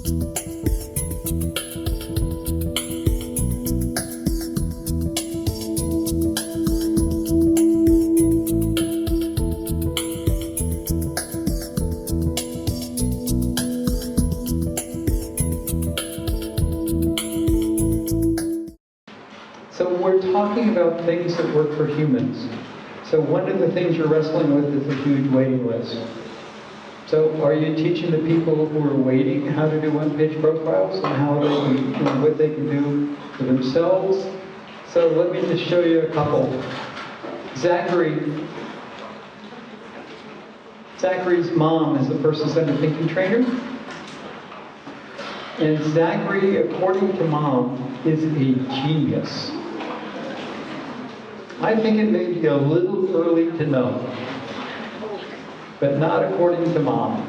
So we're talking about things that work for humans. So one of the things you're wrestling with is a huge waiting list. So are you teaching the people who are waiting how to do one-page profiles and how they can, what they can do for themselves? So let me just show you a couple. Zachary's mom is the person-centered thinking trainer. And Zachary, according to mom, is a genius. I think it may be a little early to know, but not according to mom.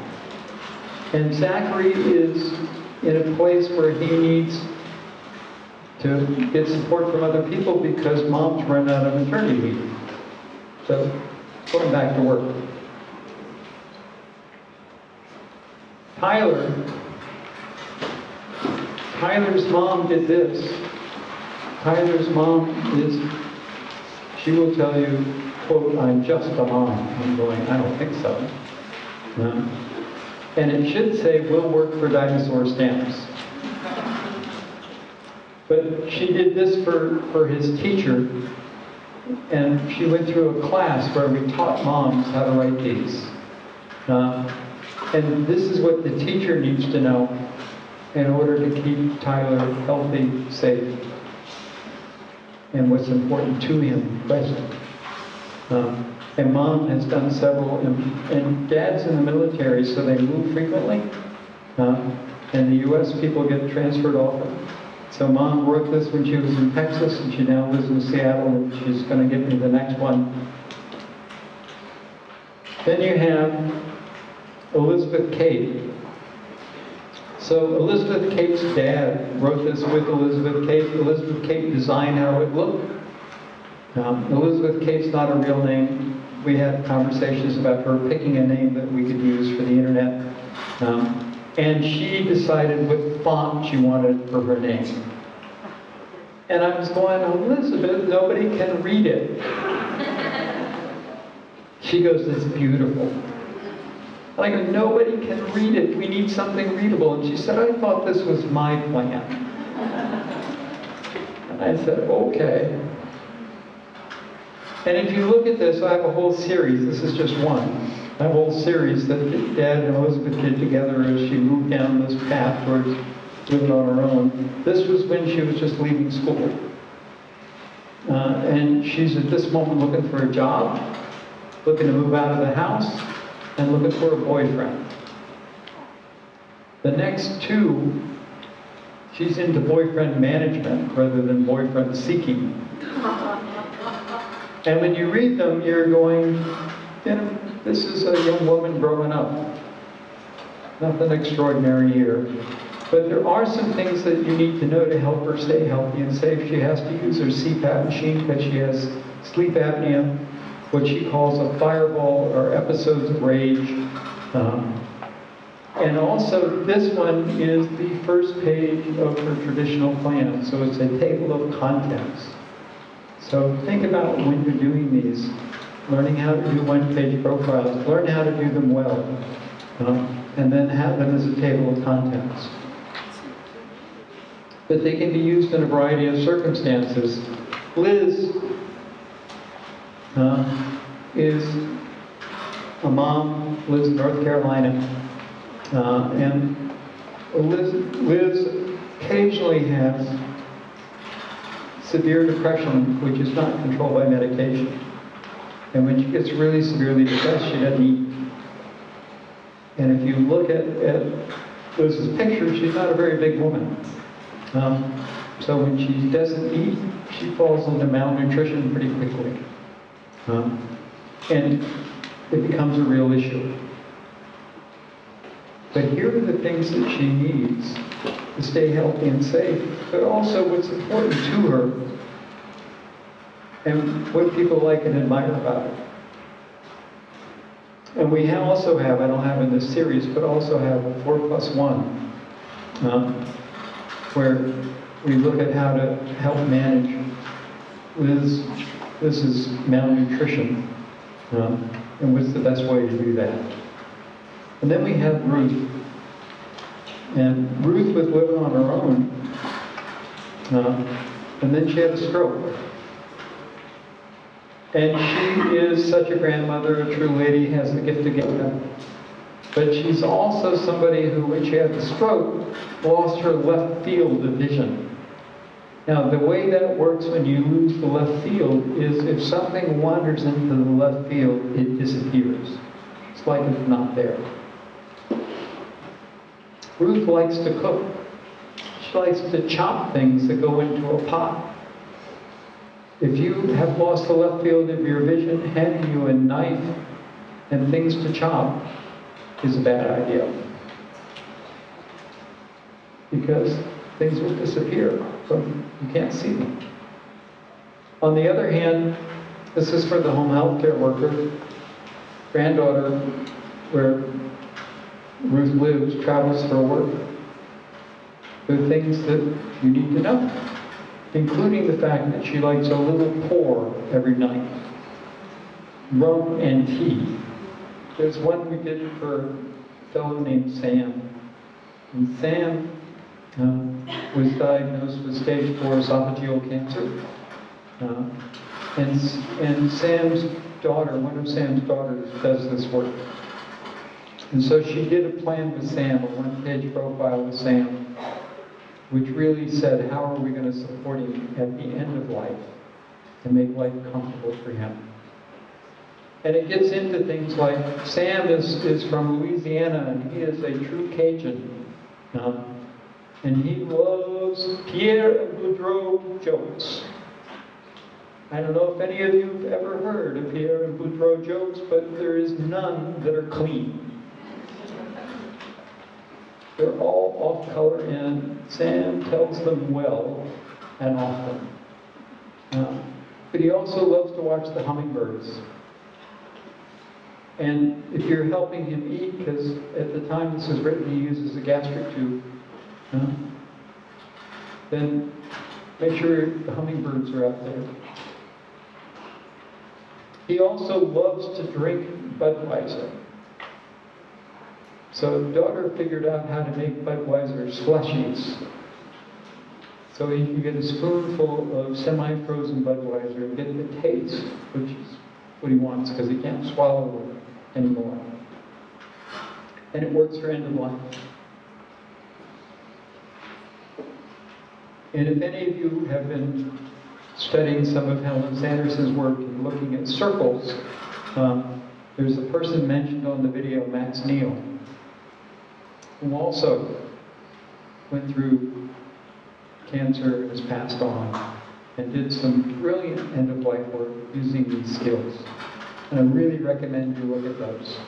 And Zachary is in a place where he needs to get support from other people because mom's run out of maternity leave. So, going back to work. Tyler's mom did this. Tyler's mom she will tell you, quote, "I'm just a mom." I'm going, I don't think so. No. And it should say, "will work for dinosaur stamps." But she did this for his teacher, and she went through a class where we taught moms how to write these. And this is what the teacher needs to know in order to keep Tyler healthy, safe, and what's important to him present. And mom has done several, and dad's in the military, so they move frequently. In the US, people get transferred often. So mom wrote this when she was in Texas, and she now lives in Seattle, and she's going to give me the next one. Then you have Elizabeth Kate. So Elizabeth Kate's dad wrote this with Elizabeth Kate. Elizabeth Kate designed how it looked. Elizabeth Kate's not a real name. We had conversations about her picking a name that we could use for the internet. And she decided what font she wanted for her name. And I was going, "Elizabeth, nobody can read it." She goes, "It's beautiful." And I go, "Nobody can read it. We need something readable." And she said, "I thought this was my plan." And I said, "Okay." And if you look at this, I have a whole series. This is just one. I have a whole series that Dad and Elizabeth did together as she moved down this path towards living on her own. This was when she was just leaving school. And she's at this moment looking for a job, looking to move out of the house, and looking for a boyfriend. The next two, she's into boyfriend management rather than boyfriend seeking. And when you read them, you're going, this is a young woman growing up. Nothing extraordinary here. But there are some things that you need to know to help her stay healthy and safe. She has to use her CPAP machine because she has sleep apnea, what she calls a fireball or episodes of rage. And also, this one is the first page of her traditional plan. So it's a table of contents. So think about when you're doing these, learning how to do one-page profiles, learn how to do them well, and then have them as a table of contents. But they can be used in a variety of circumstances. Liz is a mom, lives in North Carolina, and Liz occasionally has severe depression, which is not controlled by medication. And when she gets really severely depressed, she doesn't eat. And if you look at Liz's picture, she's not a very big woman. So when she doesn't eat, she falls into malnutrition pretty quickly. And it becomes a real issue. But here are the things that she needs to stay healthy and safe, but also what's important to her and what people like and admire about her. And we also have, I don't have in this series, but also have a 4+1. where we look at how to help manage Liz's malnutrition, and what's the best way to do that. And then we have Ruth. And Ruth was living on her own, and then she had a stroke. And she is such a grandmother, a true lady, has the gift of gab. But she's also somebody who, when she had the stroke, lost her left field of vision. Now, the way that works when you lose the left field is if something wanders into the left field, it disappears. It's like it's not there. Ruth likes to cook. She likes to chop things that go into a pot. If you have lost the left field of your vision, handing you a knife and things to chop is a bad idea. Because things will disappear. You can't see them. On the other hand, this is for the home health care worker. Granddaughter, where Ruth lives, travels for work. There are things that you need to know, including the fact that she likes a little pour every night. Rum and tea. There's one we did for a fellow named Sam. And Sam was diagnosed with stage 4 esophageal cancer. And Sam's daughter, one of Sam's daughters, does this work. And so she did a plan with Sam, a one-page profile with Sam, which really said, how are we going to support him at the end of life and make life comfortable for him? And it gets into things like, Sam is from Louisiana, and he is a true Cajun. And he loves Pierre and Boudreau jokes. I don't know if any of you have ever heard of Pierre and Boudreau jokes, but there is none that are clean. They're all off color, and Sam tells them well and often. But he also loves to watch the hummingbirds. And if you're helping him eat, because at the time this is written, he uses a gastric tube, then make sure the hummingbirds are out there. He also loves to drink Budweiser. So daughter figured out how to make Budweiser slushies. So he can get a spoonful of semi-frozen Budweiser and get the taste, which is what he wants, because he can't swallow it anymore. And it works for end of life. And if any of you have been studying some of Helen Sanderson's work and looking at circles, there's a person mentioned on the video, Max Neal, who also went through cancer and has passed on, and did some brilliant end-of-life work using these skills. And I really recommend you look at those.